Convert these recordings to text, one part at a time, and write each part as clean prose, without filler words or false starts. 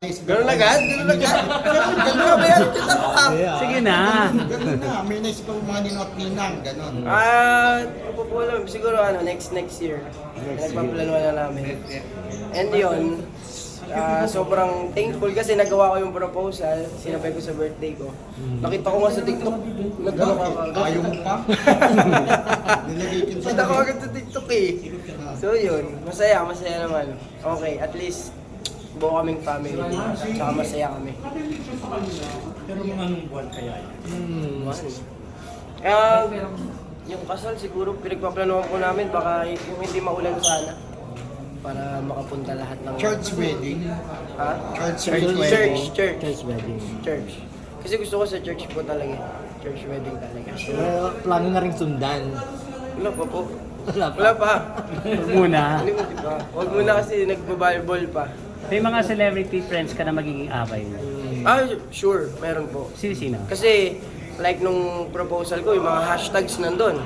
Ganun agad? Ganun agad? Ganun ka ba yan? Kita ko ha? Sige na. Ganun na. May naisip pa mga ninot ninang. Ganun. Ako po alam, siguro next year. Nagpaplano na namin. And yun, sobrang thankful kasi nagawa ko yung proposal, sinabay ko sa birthday ko. Nakita ko nga sa TikTok, nagano ka agad. Ayaw mo pa? Nilagay ko sa Kita ko agad sa TikTok eh. So yun, masaya naman. Okay, at least buo kaming family. Tsaka masaya kami. Pero mga anong buwan kaya yun? Yung kasal siguro pinagpaplanuhan po namin baka yung hindi maulan sana para makapunta lahat ng church wedding. Ha? Church wedding. Church. Kasi gusto ko sa church po talaga. Church wedding talaga. So, Plano na rin sundan. wala pa po. Wala pa. Wala pa. Huwag muna. Hindi pa. Huwag muna kasi nagbabalbol pa. May mga celebrity friends ka na magiging abay na. Sure. Meron po. Sino? Kasi like nung proposal ko, yung mga hashtags nandun.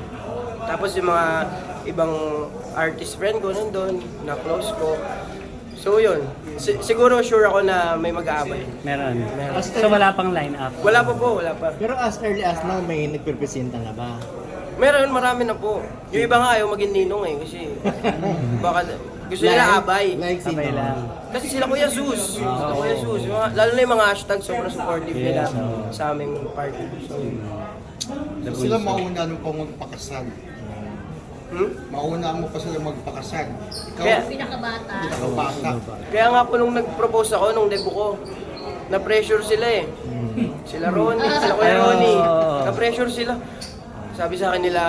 Tapos yung mga ibang artist friend ko nandun, na close ko. So yun, siguro sure ako na may mag-aabay. Meron. Meron. So wala pang line-up? Wala pa po, wala pa. Pero as early as now, may nagpipresenta na ba? Meron, marami na po. Yung iba nga ayaw maging ninong eh, kasi baka gusto nila abay. Like sino? Abay lang. Kasi sila Kuya Sus. Sila Kuya Sus. Lalo na yung mga hashtags, sobrang supportive nila sa aming party. So, Sila mauna nung pa magpakasal. Mauna mo pa sila magpakasal. Ikaw, Kaya- Pinakabata. pinakabata. Kaya nga po nung nag-propose ako, nung debut ko, na-pressure sila eh. Sila Ronnie, sila Kuya Ronnie. Na-pressure sila. Sabi sa akin nila,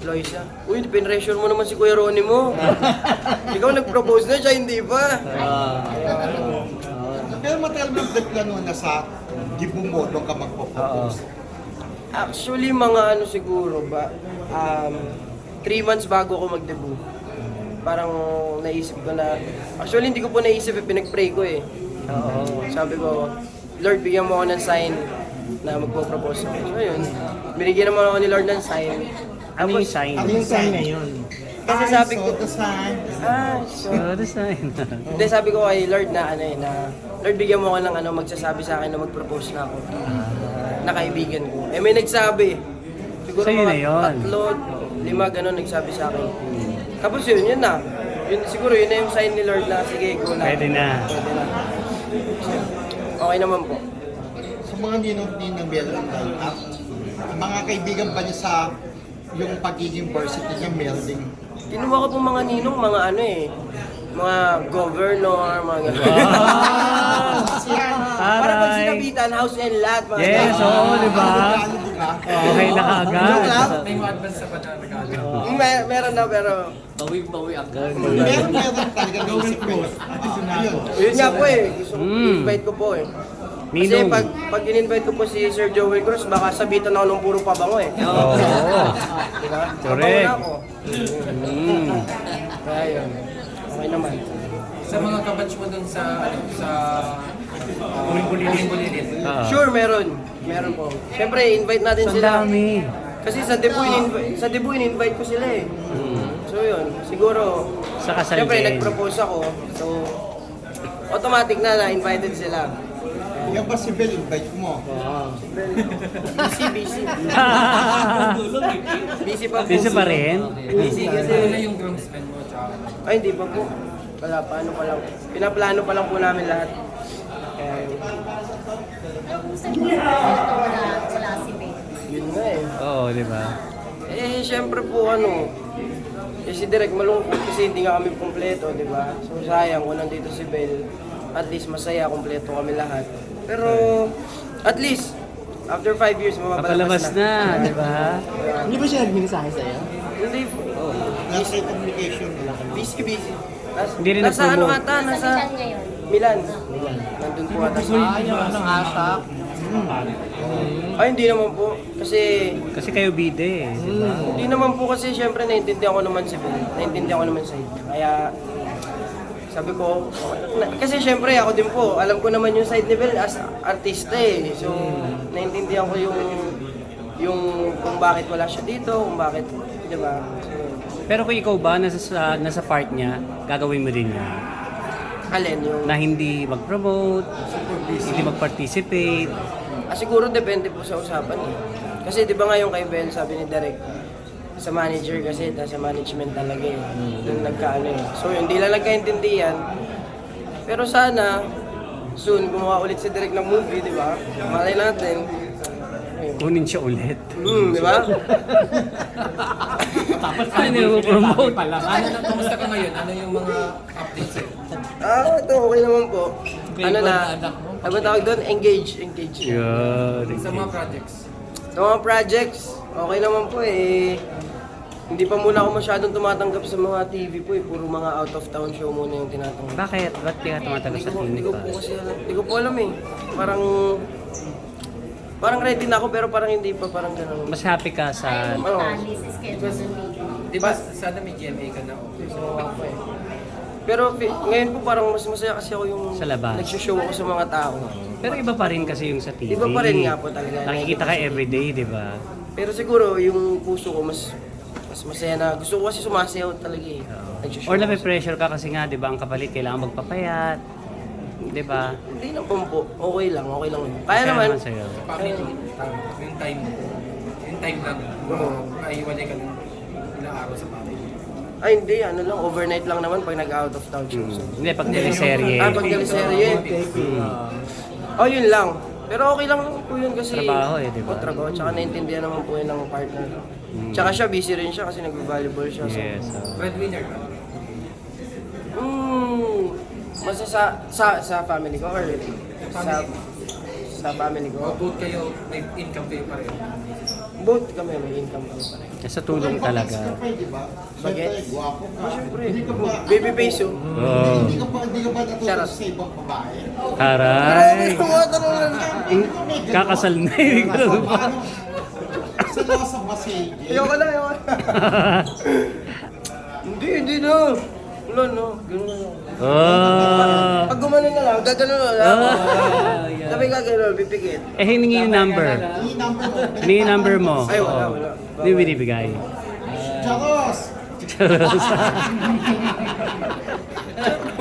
Loisa, uy, pin-pressure mo naman si Kuya Ronnie mo. Ikaw nag-propose na siya, hindi pa. Pero matagal mo plano na sa debut mo doon ka magpo-propose. Actually, mga ano siguro ba, 3 months bago ako mag-debut. Parang naisip ko na, actually hindi ko po naisip, pinag-pray ko eh. Sabi ko, Lord, bigyan mo ako ng sign na magpo-propose ako. So yun, binigyan naman ako ni Lord ng sign. Ano yung sign? Ano yung sign ngayon? Kasi sabi ko, the sign. so, The sign. hindi, sabi ko kay Lord na Lord, bigyan mo ako ng magsasabi sa akin na mag-propose na ako. Na kaibigan ko. Eh may nagsabi. Siguro Sa'yo na mga yun. 3, 5 gano'n nagsabi sa akin. Tapos yun na. Siguro yun na yung sign ni Lord na sige, go na. Pwede na. Pwede na. Okay naman po. Sa mga ninong meron ng line-up, mga kaibigan ba niya sa yung pagiging varsity niya melding? Kinuha ko pong mga ninong, mga mga governor, mga gano'n. Para pag Aray. sinabitan, house and lot, mga Yes, gano'n. oo, di ba? Okay na Joke kaagad. lang. May mga advance sa pata regalo. Meron na pero Meron talaga naisip ko. yun nga po eh. Gusto ko invite ko po eh. Kasi Ninong. pag in-invite ko po si Sir Joel Cruz, baka sabitan ako ng puro pabango eh. Oo. Diba? Correct. Pabango na ako. Kaya yun. Okay naman. Sa mga kabatch mo dun sa Bulilit. Sure, meron. Meron po. Siyempre, invite natin Ang sila. dami. Kasi sa debut, in-invite ko sila eh. So yun, siguro, Sa kasal siyempre, din. nag-propose ako. So, automatic na invited sila. Yan ba si Bel invite mo? Busy. Busy pa po. Busy pa rin. Busy kasi. Ano na yung groomsmen mo? Tsaka Ay, hindi pa po. Wala pa, ano pa lang. Pinaplano pa lang po namin lahat. Kaya, Yung sa ito, wala si Ben. yun nga eh. Oo, di ba? Syempre po si Direk malungkot kasi hindi nga kami kumpleto, di ba? So sayang kung nandito si Bel, at least masaya, kumpleto kami lahat. Pero, at least, after 5 years, Papalabas mapapalabas na, di ba? Hindi ba siya nag-mensahe sa'yo? Hindi, Nasa communication. busy. Hindi rin Nasa ano nag-promote. ata, Sa nasa Milan ngayon. Milan. Nandun po ata sa... yung anong hashtag? Ay, hindi naman po. Kasi, Kasi kayo bide, eh, di ba? hindi naman po kasi syempre naiintindihan ko naman si Bel. Naiintindihan ko naman sa iyo. Kaya, sabi ko, kasi syempre ako din po, alam ko naman yung side ni Bel as artista eh. So, naiintindihan ko yung kung bakit wala siya dito, kung bakit, di ba? So, Pero kung ikaw ba, nasa part niya, gagawin mo din yan. Alin yung... Na hindi mag-promote, hindi mag-participate. Siguro depende po sa usapan eh. Kasi di ba nga yung kay Ben, sabi ni Derek, sa manager kasi, sa management talaga eh. Doon nagkaano eh. So hindi lang nagkaintindihan. Pero sana, soon, gumawa ulit si Derek ng movie, di ba? Malay natin. Ayun. Kunin siya ulit. Di ba? Tapos Ano yung promote? Kumusta ka ngayon? Ano yung mga updates sa'yo? Ito okay naman po. Ano na, anak mo? ano tawag doon? Engage. Yun. Sa mga projects? Sa mga projects, okay naman po eh. Hindi pa muna ako masyadong tumatanggap sa mga TV po eh. Puro mga out of town show muna yung tinatanggap. Bakit? Ba't di ka tumatanggap sa Hindi clinic ko pa? po kasi alam. Hindi ko po alam eh. Parang ready na ako pero parang hindi pa, parang gano'n. Mas happy ka sa... Ayaw matali sa schedule ng meeting. Di ba sana may GMA ka na okay? Pero ngayon po parang mas masaya kasi ako yung Sa labas. nagsushow ako sa mga tao. Pero iba pa rin kasi yung sa TV. Iba pa rin nga po talaga. Nakikita ka everyday, di ba? Pero siguro yung puso ko mas masaya na. Gusto ko kasi sumasayaw talaga eh. Nagsushow Or ako. nape-pressure ka kasi nga, di ba, ang kapalit kailangan magpapayat. Di ba? Hindi naman po. Okay lang. Kaya naman. sa'yo. Family, yung time mo. Yung time lang. Oo. Maiwalay ka ng ilang araw sa family. Ay hindi, ano lang, overnight lang naman pag nag-out of town shows. Hindi, pag teleserye. Pag teleserye. Oh, yun lang. Pero okay lang naman po yun kasi... Trabaho eh, di ba? Oh, trabaho. Tsaka naintindihan naman po yun ng partner. Tsaka siya, busy rin siya kasi nag-volleyball siya. So. Yes. Breadwinner ka? Masa sa family ko or sa family O ko? both kayo, may income kayo pareho? Both kami, may income kami pa rin. Sa tulong talaga. Di ba? Bagets? Guwapo ka. Siyempre, Hindi ka ba, baby face yun. Oh. hindi ka ba natutuwa Charot. sa ibang babae? Aray! Tumatanong Kakasal na yun. Paano? Sa losa basig. Ayoko na. Hindi na. Wala no, gano'n na lang. Oh. Pag gumano na lang, gagano na lang. Ah, Sabi gagano, pipikit. Eh, hiningi yung number. Hiningi yung number mo. Ay, wala. Hindi binibigay. Charos!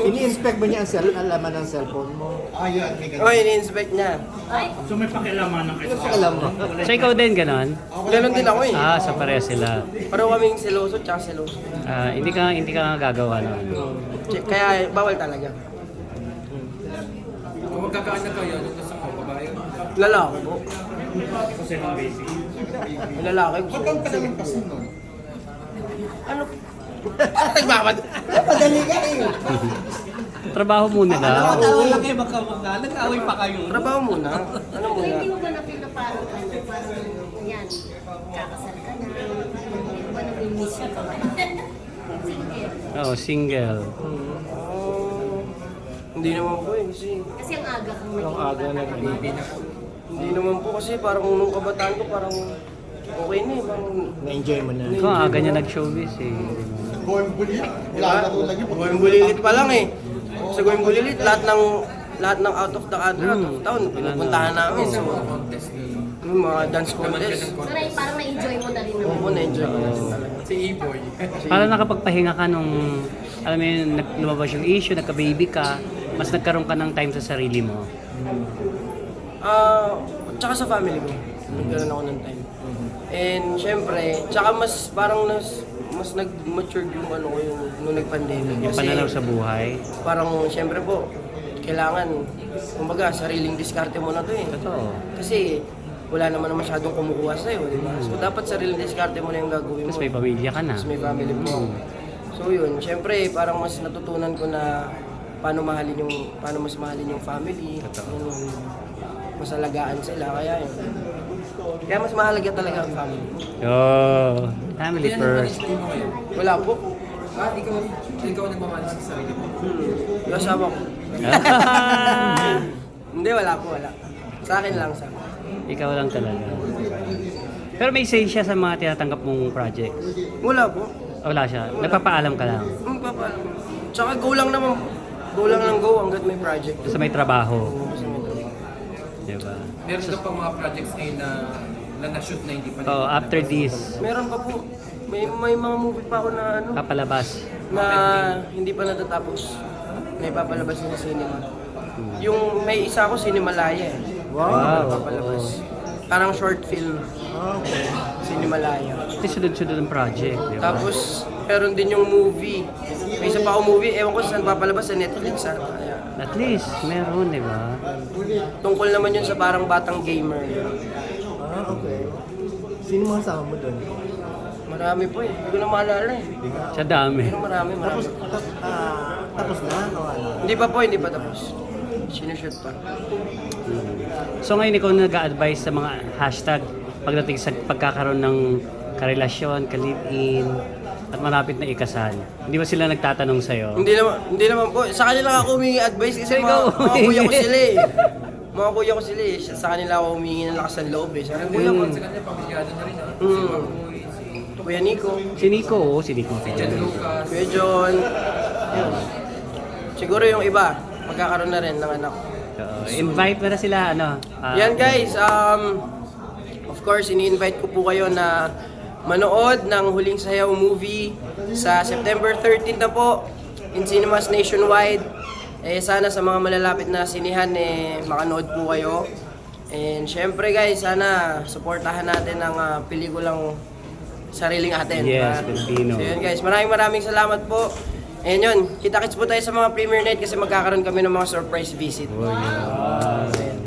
Ini-inspect ba niya ang laman ng cellphone mo? Ayun, may Oh, ini-inspect niya. Ay, So may pakialaman ng kayo. Alam mo. So, ikaw din, ganon? Ganon din ako eh. Ah, sa pareha sila. Pareho kaming seloso, tsaka seloso. Ah, hindi ka nga gagawa nun. Kaya bawal talaga. Kung magkakaanak kayo, ano gusto mo? Babae? Lalaki po. Kasi ng basic. Lalaki gusto ko. Magkano ka naman kasi nun? Ano? Nagbabad. Napadali ka eh. Trabaho muna na. Tawa lang kayo magkamukha. Nag-away pa kayo. Trabaho muna. Ano muna? hindi mo ba na-feel na parang yan, kakasal ka na, hindi mo ba nami-miss yung ka ba? Sige. Oo, single. Hindi naman po eh. Kasi ang aga kang Ang aga na rin. Hindi naman po kasi parang nung kabataan ko parang okay na eh. Parang Na-enjoy mo na. Ikaw, aga niya nag-showbiz eh. Going bulit. Wala na tulad yun. Going Bulilit pa lang eh. Sa Going Bulilit, lahat ng out of the country, out of town, pinupuntahan namin. So, Contest ni yung mga dance contest. So, parang na-enjoy mo na rin naman. Oo, na-enjoy ko na din talaga. si E-Boy. Para nakapagpahinga ka nung, alam mo yun, lumabas yung issue, nagka-baby ka, mas nagkaroon ka ng time sa sarili mo. Tsaka sa family ko, nagkaroon ako ng time. And syempre, tsaka mas parang mas nag-mature yung ano ko yung nung nag-pandemic. Yung pananaw sa buhay. Parang syempre po, kailangan, kumbaga, sariling diskarte mo na to eh. Totoo. Kasi wala naman masyadong kumukuha sa'yo, di ba? So dapat sariling diskarte mo na yung gagawin mo. Tapos may pamilya ka na. Tapos may family mo. So yun, syempre parang mas natutunan ko na paano mas mahalin yung family. Totoo. Yun, mas alagaan sila, kaya yun. Kaya mas mahalaga talaga ang family. Oh, family Kailan first. naman mo ngayon? Wala po. Ikaw nagmamanis sa sarili mo. Yung asawa ko. Hindi, wala po, wala. Sa akin lang, sa akin. Ikaw lang talaga. Pero may say siya sa mga tinatanggap mong projects. Wala po. Wala siya. Nagpapaalam ka lang. Papaalam. Tsaka go lang naman po. Go lang ng go hanggat may project. Basta may trabaho. Kasi may trabaho. Diba? Meron ka pang mga projects ngayon na na-shoot na hindi pa So, after this, Meron pa po. May mga movie pa ako na ano, papalabas. na hindi pa natatapos. na ipapalabas sa cinema. Yung may isa ko, Cinemalaya eh. Wow. Papalabas. Parang short film, Okay. Cinemalaya. Ito sunod-sunod ng project, di ba? Tapos, meron din yung movie. May isa pa ako movie, ewan ko saan papalabas sa Netflix ata. At least, meron, di ba? Tungkol naman yun sa parang batang gamer. Okay. Sino mga kasama mo doon? Marami po eh, hindi ko na maalala eh. Sa dami. Pero marami. Tapos na o ano? Hindi pa tapos. Sinushoot pa. So ngayon ikaw nag-a-advise sa mga hashtag pagdating sa pagkakaroon ng karelasyon, ka-live-in, at malapit na ikasal. Hindi ba sila nagtatanong sa'yo? Hindi naman po. Sa kanila ako humingi advice kasi mga kuya ko sila eh. Mga kuya ko sila eh. Sa kanila ako humingi ng lakas ng loob eh. Sabi ko lang, sa kanila pamilyado na rin Kuya Nico. Si Nico, oo, si Nico. Kuya John. Yun. Siguro yung iba, magkakaroon na rin ng anak. Invite mo na sila, ano? Yan guys, of course, ini-invite ko po kayo na manood ng Huling Sayaw movie sa September 13 na po in cinemas nationwide. Sana sa mga malalapit na sinihan makanood po kayo. And syempre guys, sana suportahan natin ang pelikulang sariling atin. Yes, Pilipino. So yun guys, maraming salamat po. And yun, kita-kits po tayo sa mga premiere night kasi magkakaroon kami ng mga surprise visit. Oh, yeah.